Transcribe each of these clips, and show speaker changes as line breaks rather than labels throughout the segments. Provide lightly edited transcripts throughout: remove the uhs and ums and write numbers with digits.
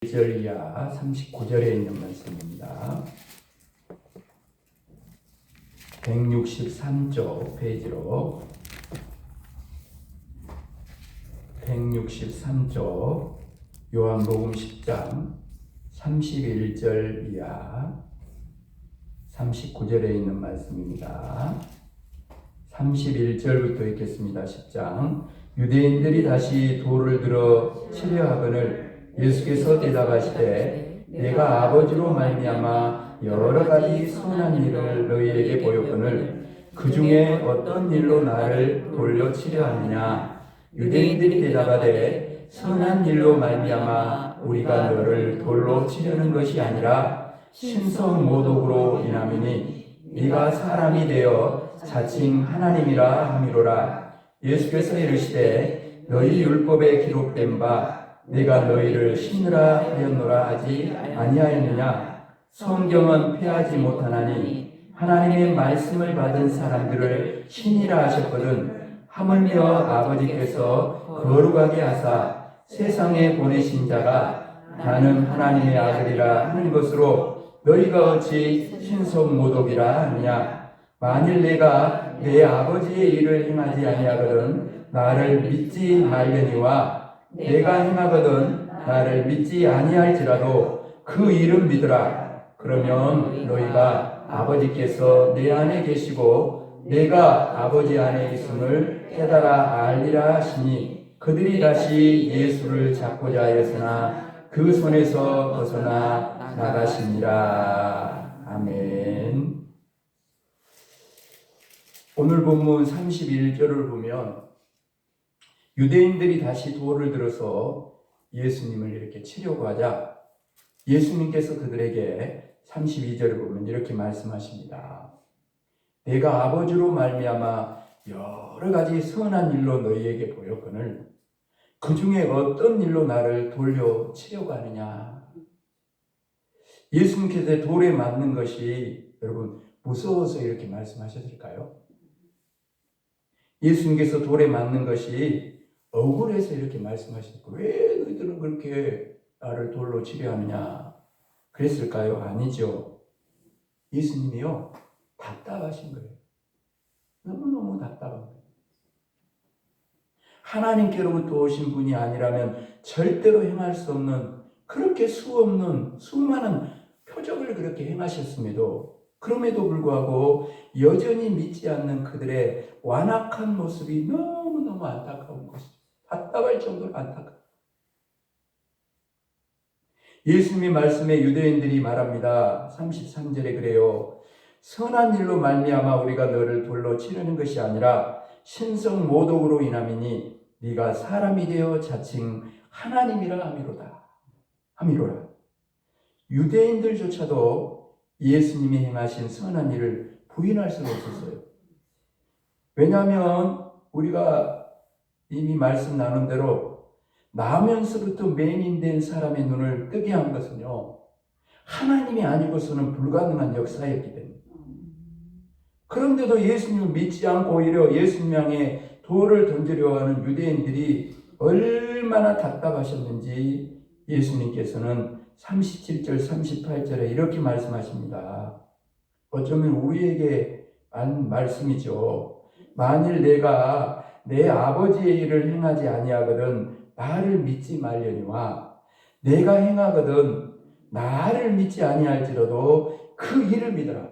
1절 이하 39절에 있는 말씀입니다. 163쪽 페이지로 163쪽 요한복음 10장 31절 이하 39절에 있는 말씀입니다. 31절부터 읽겠습니다. 10장 유대인들이 다시 돌을 들어 치려 하거늘 예수께서 대답하시되 내가 아버지로 말미암아 여러 가지 선한 일을 너희에게 보였거늘 그 중에 어떤 일로 나를 돌려 치려 하느냐. 유대인들이 대답하되 선한 일로 말미암아 우리가 너를 돌로 치려는 것이 아니라 신성모독으로 인함이니 네가 사람이 되어 자칭 하나님이라 함이로라. 예수께서 이르시되 너희 율법에 기록된 바 내가 너희를 신으라 하였노라 하지 아니하였느냐. 성경은 폐하지 못하나니 하나님의 말씀을 받은 사람들을 신이라 하셨거든. 하물며 아버지께서 거룩하게 하사 세상에 보내신 자가 나는 하나님의 아들이라 하는 것으로 너희가 어찌 신성모독이라 하느냐. 만일 내가 내 아버지의 일을 행하지 아니하거든 나를 믿지 말려니와 내가 행하거든 나를 믿지 아니할지라도 그 일은 믿으라. 그러면 너희가 아버지께서 내 안에 계시고 내가 아버지 안에 있음을 깨달아 알리라 하시니 그들이 다시 예수를 잡고자 하였으나 그 손에서 벗어나 나가시니라. 아멘. 오늘 본문 31절을 보면 유대인들이 다시 돌을 들어서 예수님을 이렇게 치려고 하자 예수님께서 그들에게 32절을 보면 이렇게 말씀하십니다. 내가 아버지로 말미암아 여러 가지 선한 일로 너희에게 보였거늘 그 중에 어떤 일로 나를 돌려 치려고 하느냐. 예수님께서 돌에 맞는 것이 여러분 무서워서 이렇게 말씀하셨을까요? 예수님께서 돌에 맞는 것이 억울해서 이렇게 말씀하셨고 왜 너희들은 그렇게 나를 돌로 치려 하느냐 그랬을까요? 아니죠. 예수님이요 답답하신 거예요. 너무너무 답답한 거예요. 하나님께로부터 오신 분이 아니라면 절대로 행할 수 없는 그렇게 수없는 수많은 표적을 그렇게 행하셨음에도 그럼에도 불구하고 여전히 믿지 않는 그들의 완악한 모습이 너무너무 안타까운 것이죠. 답답할 정도로 안타까워요. 예수님의 말씀에 유대인들이 말합니다. 33절에 그래요. 선한 일로 말미암아 우리가 너를 돌로 치려는 것이 아니라 신성모독으로 인함이니 네가 사람이 되어 자칭 하나님이라 함이로라. 유대인들조차도 예수님이 행하신 선한 일을 부인할 수가 없었어요. 왜냐하면 우리가 이미 말씀 나눈 대로 나면서부터 맹인된 사람의 눈을 뜨게 한 것은요 하나님이 아니고서는 불가능한 역사였기 때문에. 그런데도 예수님을 믿지 않고 오히려 예수님 향해 돌을 던지려 하는 유대인들이 얼마나 답답하셨는지 예수님께서는 37절 38절에 이렇게 말씀하십니다. 어쩌면 우리에게 한 말씀이죠. 만일 내가 내 아버지의 일을 행하지 아니하거든 나를 믿지 말려니와 내가 행하거든 나를 믿지 아니할지라도 그 일을 믿어라.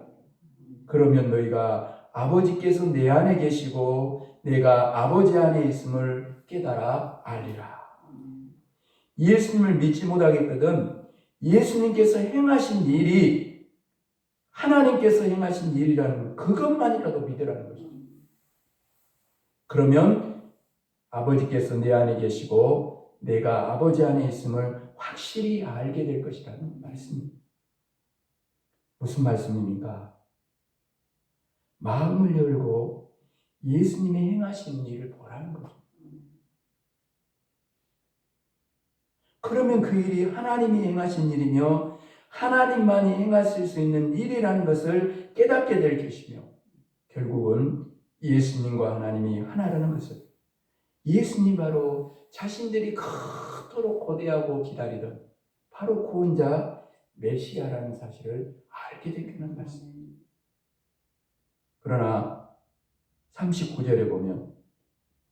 그러면 너희가 아버지께서 내 안에 계시고 내가 아버지 안에 있음을 깨달아 알리라. 예수님을 믿지 못하겠거든 예수님께서 행하신 일이 하나님께서 행하신 일이라는 그것만이라도 믿으라는 것이죠. 그러면 아버지께서 내 안에 계시고 내가 아버지 안에 있음을 확실히 알게 될 것이라는 말씀입니다. 무슨 말씀입니까? 마음을 열고 예수님이 행하신 일을 보라는 거죠. 그러면 그 일이 하나님이 행하신 일이며 하나님만이 행하실 수 있는 일이라는 것을 깨닫게 될 것이며 결국은 예수님과 하나님이 하나라는 것을 예수님 바로 자신들이 그토록 고대하고 기다리던 바로 그 혼자 메시아라는 사실을 알게 되는 말씀. 그러나 39절에 보면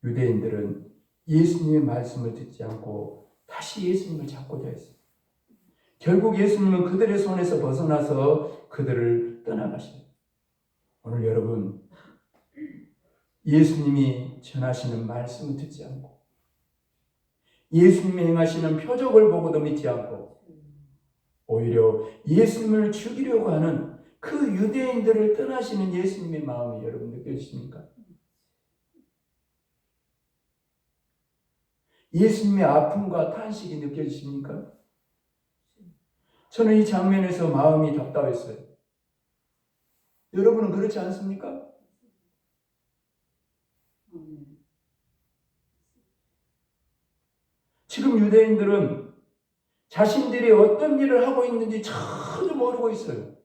유대인들은 예수님의 말씀을 듣지 않고 다시 예수님을 찾고자 했어요. 결국 예수님은 그들의 손에서 벗어나서 그들을 떠나가시요. 오늘 여러분, 예수님이 전하시는 말씀을 듣지 않고 예수님이 행하시는 표적을 보고도 믿지 않고 오히려 예수님을 죽이려고 하는 그 유대인들을 떠나시는 예수님의 마음이 여러분 느껴지십니까? 예수님의 아픔과 탄식이 느껴지십니까? 저는 이 장면에서 마음이 답답했어요. 여러분은 그렇지 않습니까? 지금 유대인들은 자신들이 어떤 일을 하고 있는지 전혀 모르고 있어요.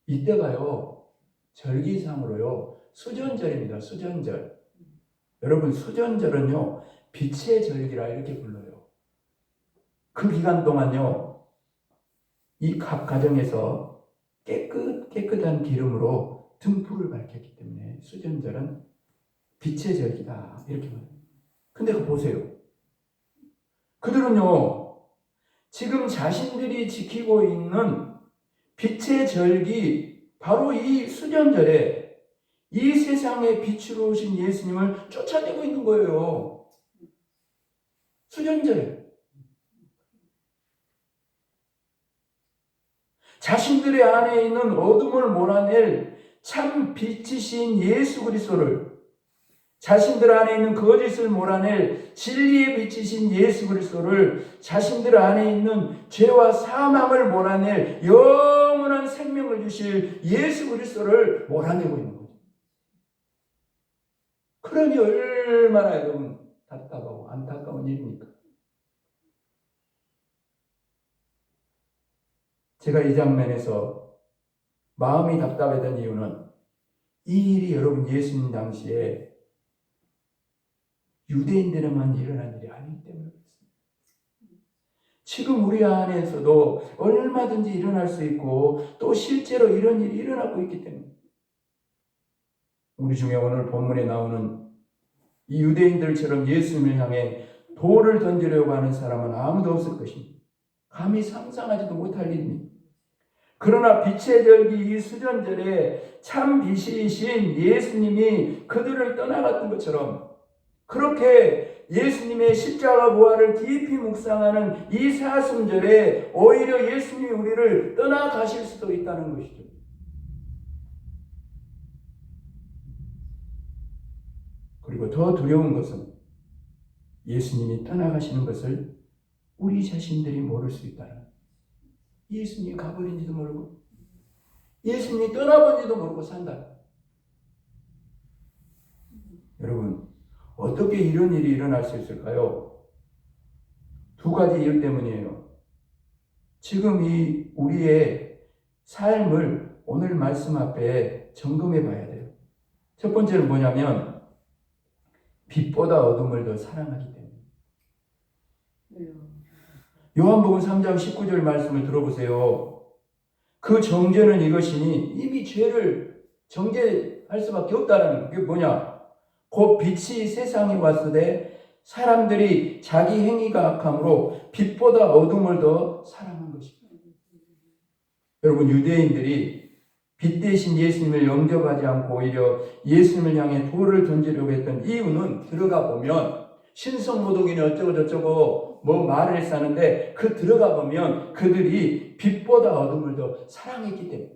이때가요, 절기상으로요, 수전절입니다. 수전절. 여러분, 수전절은요, 빛의 절기라 이렇게 불러요. 그 기간 동안요, 이 각 가정에서 깨끗한 기름으로 등불을 밝혔기 때문에 수전절은 빛의 절기다. 이렇게 말해요. 근데 그거 보세요. 그들은요, 지금 자신들이 지키고 있는 빛의 절기, 바로 이 수전절에 이 세상에 빛으로 오신 예수님을 쫓아내고 있는 거예요. 수전절에. 자신들의 안에 있는 어둠을 몰아낼 참 빛이신 예수 그리스도를, 자신들 안에 있는 거짓을 몰아낼 진리의 빛이신 예수 그리스도를, 자신들 안에 있는 죄와 사망을 몰아낼 영원한 생명을 주실 예수 그리스도를 몰아내고 있는 거죠. 그러니 얼마나 여러분 답답하고 안타까운 일입니까? 제가 이 장면에서 마음이 답답했던 이유는 이 일이 여러분 예수님 당시에 유대인들에만 일어난 일이 아니기 때문에 그렇습니다. 지금 우리 안에서도 얼마든지 일어날 수 있고 또 실제로 이런 일이 일어나고 있기 때문에 우리 중에 오늘 본문에 나오는 이 유대인들처럼 예수님을 향해 돌을 던지려고 하는 사람은 아무도 없을 것입니다. 감히 상상하지도 못할 일입니다. 그러나 빛의 절기 이 수전절에 참 빛이신 예수님이 그들을 떠나갔던 것처럼 그렇게 예수님의 십자가 부활을 깊이 묵상하는 이 사순절에 오히려 예수님이 우리를 떠나가실 수도 있다는 것이죠. 그리고 더 두려운 것은 예수님이 떠나가시는 것을 우리 자신들이 모를 수 있다는, 예수님이 가버린지도 모르고 예수님이 떠나본지도 모르고 산다. 여러분, 어떻게 이런 일이 일어날 수 있을까요? 두 가지 이유 때문이에요. 지금 이 우리의 삶을 오늘 말씀 앞에 점검해 봐야 돼요. 첫 번째는 뭐냐면 빛보다 어둠을 더 사랑하기 때문에. 요한복음 3장 19절 말씀을 들어보세요. 그 정죄는 이것이니 이미 죄를 정죄할 수밖에 없다는 게 뭐냐? 곧 빛이 세상에 왔으되 사람들이 자기 행위가 악함으로 빛보다 어둠을 더 사랑한 것입니다. 여러분, 유대인들이 빛 대신 예수님을 영접하지 않고 오히려 예수님을 향해 돌을 던지려고 했던 이유는 들어가 보면 신성모독이니 어쩌고 저쩌고 뭐 말을 했었는데 그 들어가 보면 그들이 빛보다 어둠을 더 사랑했기 때문에.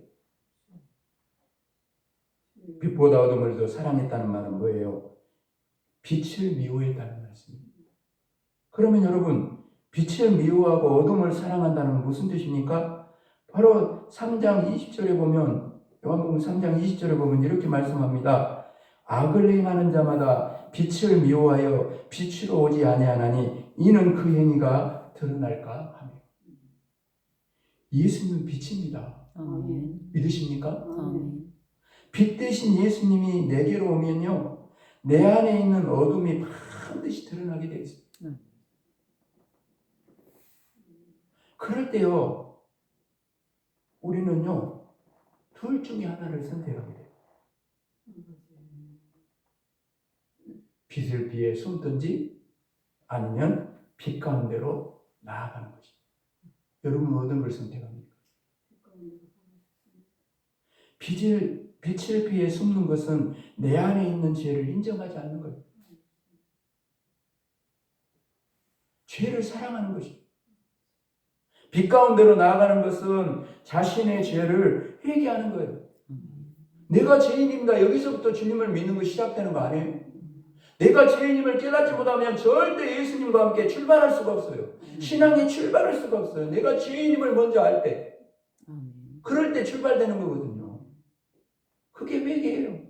빛보다 어둠을 더 사랑했다는 말은 뭐예요? 빛을 미워했다는 말씀입니다. 그러면 여러분, 빛을 미워하고 어둠을 사랑한다는 건 무슨 뜻입니까? 바로 3장 20절에 보면, 요한복음 3장 20절에 보면 이렇게 말씀합니다. 악을 행하는 자마다 빛을 미워하여 빛으로 오지 아니하나니 이는 그 행위가 드러날까 하며. 예수님은 빛입니다.
아멘.
믿으십니까?
아멘.
빛 대신 예수님이 내게로 오면요, 내 안에 있는 어둠이 반드시 드러나게 되어 있습니다. 그럴 때요, 우리는요, 둘 중에 하나를 선택하게 돼요. 빛을 피해 숨든지 아니면 빛 가운데로 나아가는 것입니다. 여러분은 어떤 걸 선택합니까? 빛을 피해 숨는 것은 내 안에 있는 죄를 인정하지 않는 거예요. 죄를 사랑하는 것입니다. 빛 가운데로 나아가는 것은 자신의 죄를 회개하는 거예요. 내가 죄인입니다. 여기서부터 주님을 믿는 것이 시작되는 거 아니에요? 내가 죄인임을 깨닫지 못하면 절대 예수님과 함께 출발할 수가 없어요. 신앙이 출발할 수가 없어요. 내가 죄인임을 먼저 알 때, 그럴 때 출발되는 거거든요. 그게 회개예요.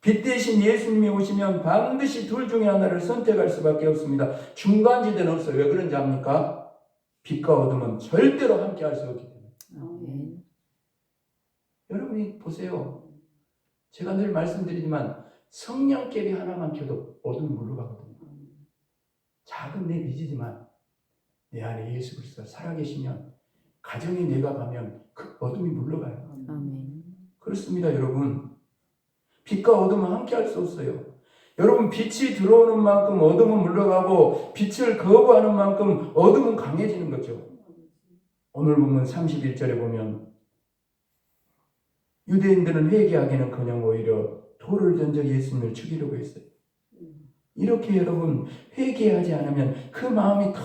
빛 대신 예수님이 오시면 반드시 둘 중에 하나를 선택할 수밖에 없습니다. 중간지대는 없어요. 왜 그런지 압니까? 빛과 어둠은 절대로 함께 할 수 없기 때문에. 여러분이 보세요. 제가 늘 말씀드리지만 성냥개비 하나만 켜도 어둠이 물러가거든요. 작은 내 빚이지만 내 안에 예수 그리스도가 살아계시면 가정에 내가 가면 그 어둠이 물러가요.
아멘.
그렇습니다, 여러분. 빛과 어둠은 함께 할 수 없어요. 여러분, 빛이 들어오는 만큼 어둠은 물러가고 빛을 거부하는 만큼 어둠은 강해지는 거죠. 오늘 보면 31절에 보면 유대인들은 회개하기는커녕 오히려 돌을 던져 예수님을 죽이려고 했어요. 이렇게 여러분 회개하지 않으면 그 마음이 다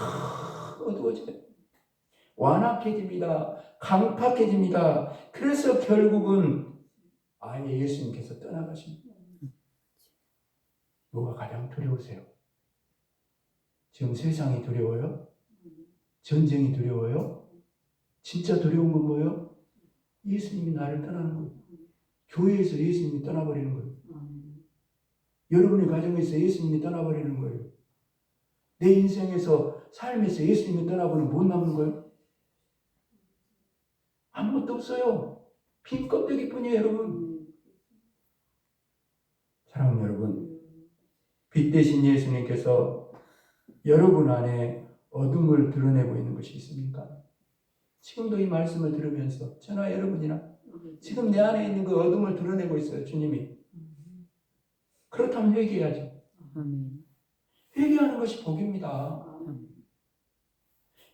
어두워져요. 완악해집니다. 강팍해집니다. 그래서 결국은 아예 예수님께서 떠나가십니다. 뭐가 가장 두려우세요? 지금 세상이 두려워요? 전쟁이 두려워요? 진짜 두려운 건 뭐예요? 예수님이 나를 떠나는 거예요. 교회에서 예수님이 떠나버리는 거예요. 여러분의 가정에서 예수님이 떠나버리는 거예요. 내 인생에서 삶에서 예수님이 떠나버리면 못 남는 거예요? 아무것도 없어요. 빈 껍데기뿐이에요, 여러분. 사랑하는 여러분, 빛 대신 예수님께서 여러분 안에 어둠을 드러내고 있는 것이 있습니까? 지금도 이 말씀을 들으면서 저나 여러분이나 지금 내 안에 있는 그 어둠을 드러내고 있어요, 주님이. 그렇다면 회개해야죠. 회개하는 것이 복입니다.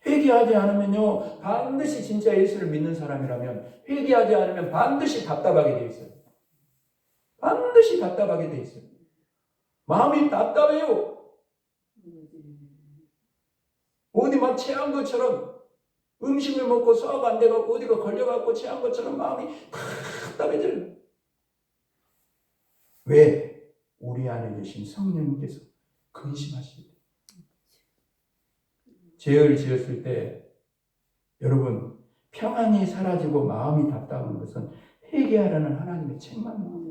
회개하지 않으면요, 반드시 진짜 예수를 믿는 사람이라면 회개하지 않으면 반드시 답답하게 돼 있어요. 반드시 답답하게 돼 있어요. 마음이 답답해요. 어디 막 체한 것처럼 음식을 먹고 소화가 안 돼서 어디가 걸려갖고 체한 것처럼 마음이 답답해져요. 왜? 우리 안에 계신 성령님께서 근심하십니다. 죄를 지었을 때 여러분 평안이 사라지고 마음이 답답한 것은 회개하라는 하나님의 책망입니다.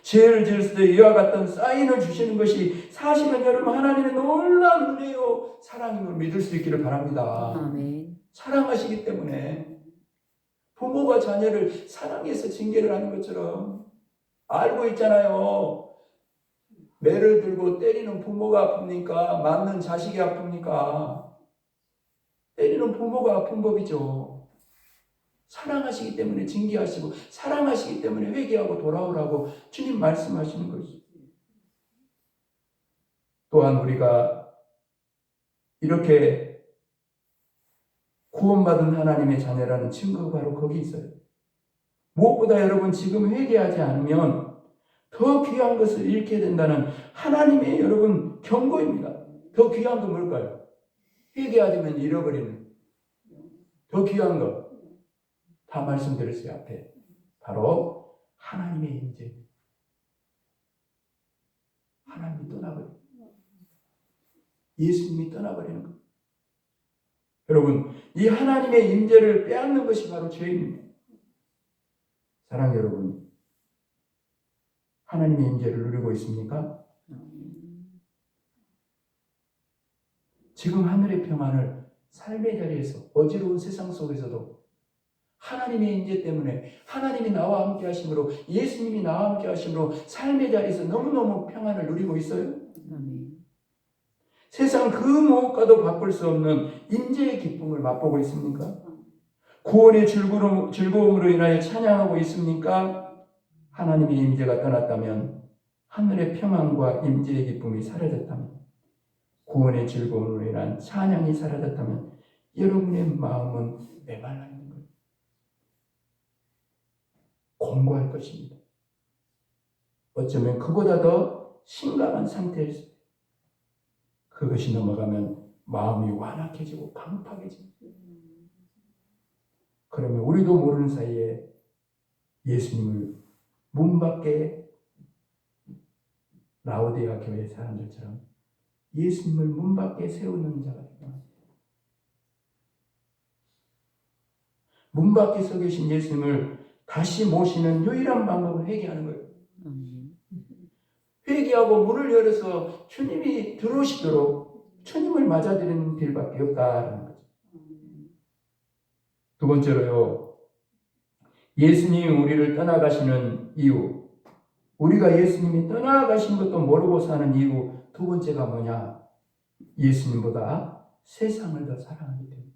죄를 지었을 때 이와 같은 사인을 주시는 것이 사실은 여러분 하나님의 놀라운 은혜요 사랑임을 믿을 수 있기를 바랍니다.
아멘.
사랑하시기 때문에 부모가 자녀를 사랑해서 징계를 하는 것처럼 알고 있잖아요. 매를 들고 때리는 부모가 아픕니까? 맞는 자식이 아픕니까? 때리는 부모가 아픈 법이죠. 사랑하시기 때문에 징계하시고 사랑하시기 때문에 회개하고 돌아오라고 주님 말씀하시는 것이죠. 또한 우리가 이렇게 구원받은 하나님의 자녀라는 증거가 바로 거기 있어요. 무엇보다 여러분 지금 회개하지 않으면 더 귀한 것을 잃게 된다는 하나님의 여러분 경고입니다. 더 귀한 건 뭘까요? 회개하지만 잃어버리는 더 귀한 것 다 말씀드렸어요. 앞에 바로 하나님의 임재. 하나님이 떠나버리는 예수님이 떠나버리는 것. 여러분 이 하나님의 임재를 빼앗는 것이 바로 죄입니다. 사랑 여러분 하나님의 임재를 누리고 있습니까? 지금 하늘의 평안을 삶의 자리에서 어지러운 세상 속에서도 하나님의 임재 때문에 하나님이 나와 함께 하심으로 예수님이 나와 함께 하심으로 삶의 자리에서 너무너무 평안을 누리고 있어요. 세상 그 무엇과도 바꿀 수 없는 임재의 기쁨을 맛보고 있습니까? 구원의 즐거움으로 인하여 찬양하고 있습니까? 하나님의 임재가 떠났다면, 하늘의 평안과 임재의 기쁨이 사라졌다면, 구원의 즐거움으로 인한 찬양이 사라졌다면 여러분의 마음은 메말라 있는 거예요. 공고할 것입니다. 어쩌면 그보다 더 심각한 상태에서 그것이 넘어가면 마음이 완악해지고 강팍해집니다. 그러면 우리도 모르는 사이에 예수님을 문 밖에 라오디게아 교회 사람들처럼 예수님을 문 밖에 세우는 자가 되고, 문 밖에 서 계신 예수님을 다시 모시는 유일한 방법은 회개하는 거예요. 회개하고 문을 열어서 주님이 들어오시도록 주님을 맞아들이는 길밖에 없다라는 거죠. 두 번째로요, 예수님이 우리를 떠나가시는 이유, 우리가 예수님이 떠나가신 것도 모르고 사는 이유 두 번째가 뭐냐? 예수님보다 세상을 더 사랑하기 때문에.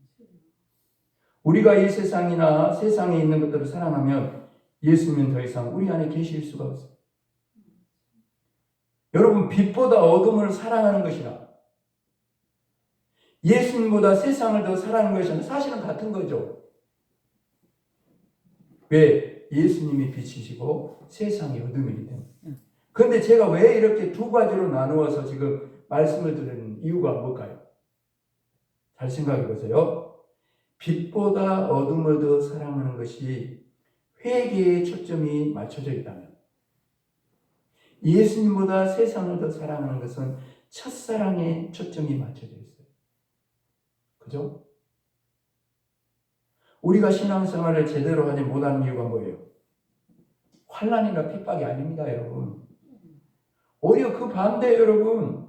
우리가 이 세상이나 세상에 있는 것들을 사랑하면 예수님은 더 이상 우리 안에 계실 수가 없어요. 여러분, 빛보다 어둠을 사랑하는 것이나 예수님보다 세상을 더 사랑하는 것이나 사실은 같은 거죠. 왜? 예수님이 빛이시고 세상이 어둠이기 때문에. 그런데 제가 왜 이렇게 두 가지로 나누어서 지금 말씀을 드리는 이유가 뭘까요? 잘 생각해 보세요. 빛보다 어둠을 더 사랑하는 것이 회개의 초점이 맞춰져 있다면, 예수님보다 세상을 더 사랑하는 것은 첫사랑에 초점이 맞춰져 있어요. 그죠? 우리가 신앙생활을 제대로 하지 못하는 이유가 뭐예요? 환난이나 핍박이 아닙니다, 여러분. 오히려 그 반대예요, 여러분.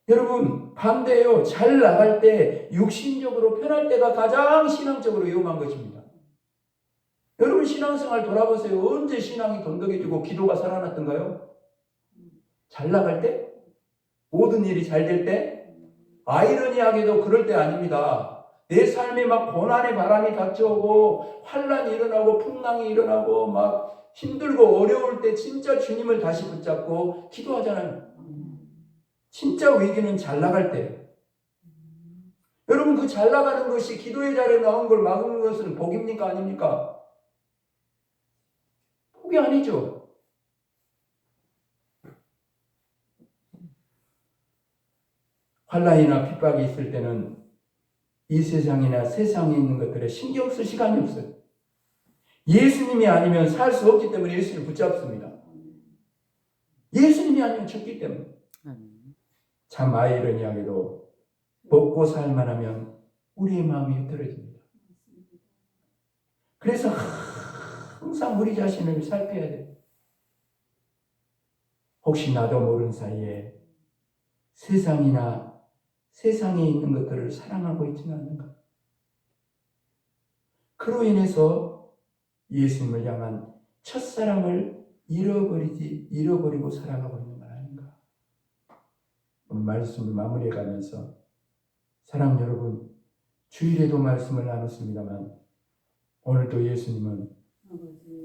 여러분, 반대예요. 잘 나갈 때, 육신적으로 편할 때가 가장 신앙적으로 위험한 것입니다. 여러분, 신앙생활 돌아보세요. 언제 신앙이 돈독해지고 기도가 살아났던가요? 잘 나갈 때? 모든 일이 잘 될 때? 아이러니하게도 그럴 때 아닙니다. 내 삶에 막 고난의 바람이 닥쳐오고 환난이 일어나고 풍랑이 일어나고 막 힘들고 어려울 때 진짜 주님을 다시 붙잡고 기도하잖아요. 진짜 위기는 잘 나갈 때. 여러분, 그 잘 나가는 것이 기도의 자리에 나온 걸 막는 것은 복입니까? 아닙니까? 복이 아니죠. 환난이나 핍박이 있을 때는 이 세상이나 세상에 있는 것들에 신경 쓸 시간이 없어요. 예수님이 아니면 살 수 없기 때문에 예수님을 붙잡습니다. 예수님이 아니면 죽기 때문에. 참 아이러니하게도 먹고 살만 하면 우리의 마음이 흐트러집니다. 그래서 항상 우리 자신을 살펴야 돼요. 혹시 나도 모르는 사이에 세상이나 세상에 있는 것들을 사랑하고 있지는 않는가? 그로 인해서 예수님을 향한 첫사랑을 잃어버리고 살아가고 있는 건 아닌가? 오늘 말씀을 마무리해가면서 사랑 여러분, 주일에도 말씀을 나눴습니다만 오늘도 예수님은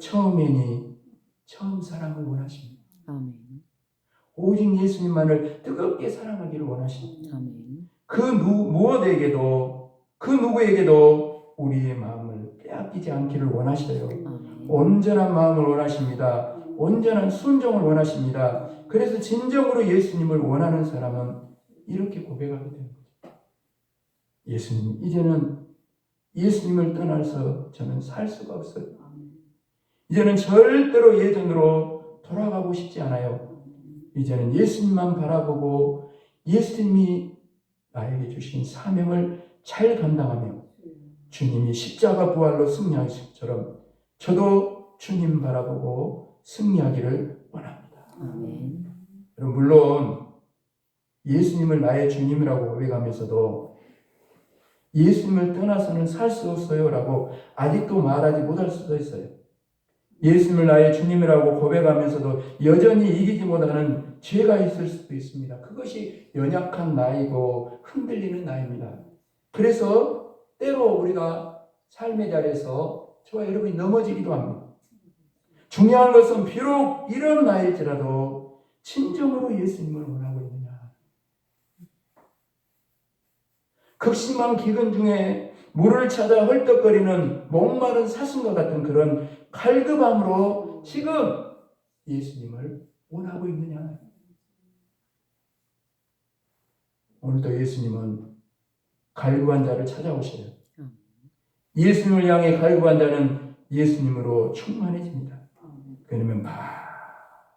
처음이니 처음 사랑을 원하십니다.
아멘.
오직 예수님만을 뜨겁게 사랑하기를 원하십니다.
아멘.
그 누구에게도 우리의 마음을 빼앗기지 않기를 원하셔요.
아멘.
온전한 마음을 원하십니다. 온전한 순종을 원하십니다. 그래서 진정으로 예수님을 원하는 사람은 이렇게 고백하게 되는 거죠. 예수님, 이제는 예수님을 떠나서 저는 살 수가 없어요. 이제는 절대로 예전으로 돌아가고 싶지 않아요. 이제는 예수님만 바라보고 예수님이 나에게 주신 사명을 잘 감당하며 주님이 십자가 부활로 승리하신 것처럼 저도 주님 바라보고 승리하기를 원합니다.
아멘.
물론 예수님을 나의 주님이라고 고백하면서도 예수님을 떠나서는 살 수 없어요 라고 아직도 말하지 못할 수도 있어요. 예수님을 나의 주님이라고 고백하면서도 여전히 이기지 못하는 죄가 있을 수도 있습니다. 그것이 연약한 나이고 흔들리는 나이입니다. 그래서 때로 우리가 삶의 자리에서 저와 여러분이 넘어지기도 합니다. 중요한 것은 비록 이런 나이일지라도 진정으로 예수님을 원하고 있느냐. 극심한 기근 중에 물을 찾아 헐떡거리는 목마른 사슴과 같은 그런 갈급함으로 지금 예수님을 원하고 있느냐. 오늘도 예수님은 갈급한 자를 찾아오셔요. 예수님을 향해 갈급한 자는 예수님으로 충만해집니다. 그러면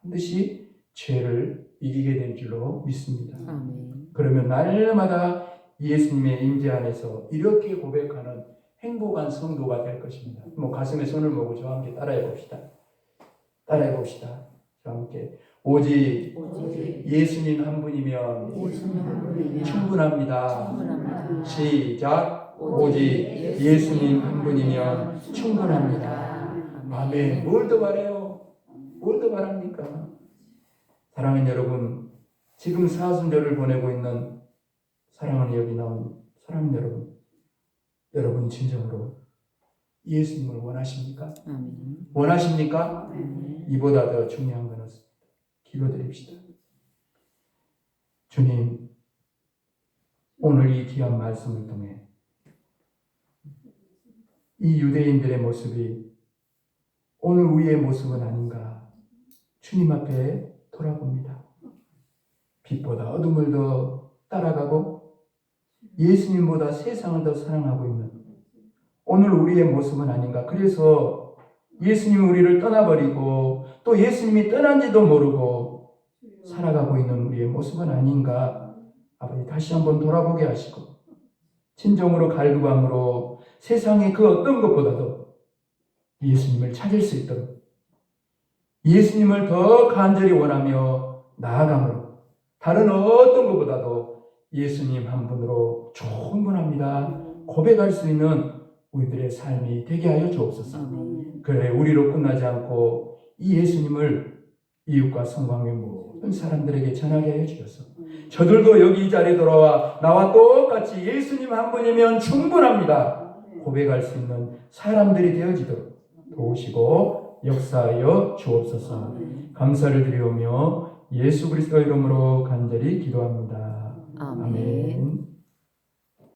반드시 죄를 이기게 될 줄로 믿습니다. 그러면 날마다 예수님의 임재 안에서 이렇게 고백하는 행복한 성도가 될 것입니다. 가슴에 손을 모으고 저와 함께 따라해 봅시다. 따라해 봅시다. 저와 함께 오직 예수님 한 분이면 충분합니다. 시작. 오직 예수님 한 분이면 충분합니다. 아멘. 뭘 더 바래요? 뭘 더 바랍니까? 사랑하는 여러분, 지금 사순절을 보내고 있는 사랑하는 여기 나온 사랑하는 여러분, 여러분 진정으로 예수님을 원하십니까? 원하십니까? 이보다 더 중요한 건 없습니다. 기도드립시다. 주님, 오늘 이 귀한 말씀을 통해 이 유대인들의 모습이 오늘 우리의 모습은 아닌가 주님 앞에 돌아봅니다. 빛보다 어둠을 더 따라가고 예수님보다 세상을 더 사랑하고 있는 오늘 우리의 모습은 아닌가. 그래서 예수님이 우리를 떠나버리고 또 예수님이 떠난지도 모르고 살아가고 있는 우리의 모습은 아닌가. 아버지 다시 한번 돌아보게 하시고 진정으로 갈급함으로 세상의 그 어떤 것보다도 예수님을 찾을 수 있도록 예수님을 더 간절히 원하며 나아감으로 다른 어떤 것보다도 예수님 한 분으로 충분합니다 고백할 수 있는 우리들의 삶이 되게 하여 주옵소서. 그래 우리로 끝나지 않고 이 예수님을 이웃과 성광의 모든 사람들에게 전하게 하여 주셔서 저들도 여기 이 자리에 돌아와 나와 똑같이 예수님 한 분이면 충분합니다 고백할 수 있는 사람들이 되어지도록 도우시고 역사하여 주옵소서. 감사를 드리오며 예수 그리스도 이름으로 간절히 기도합니다. 아멘.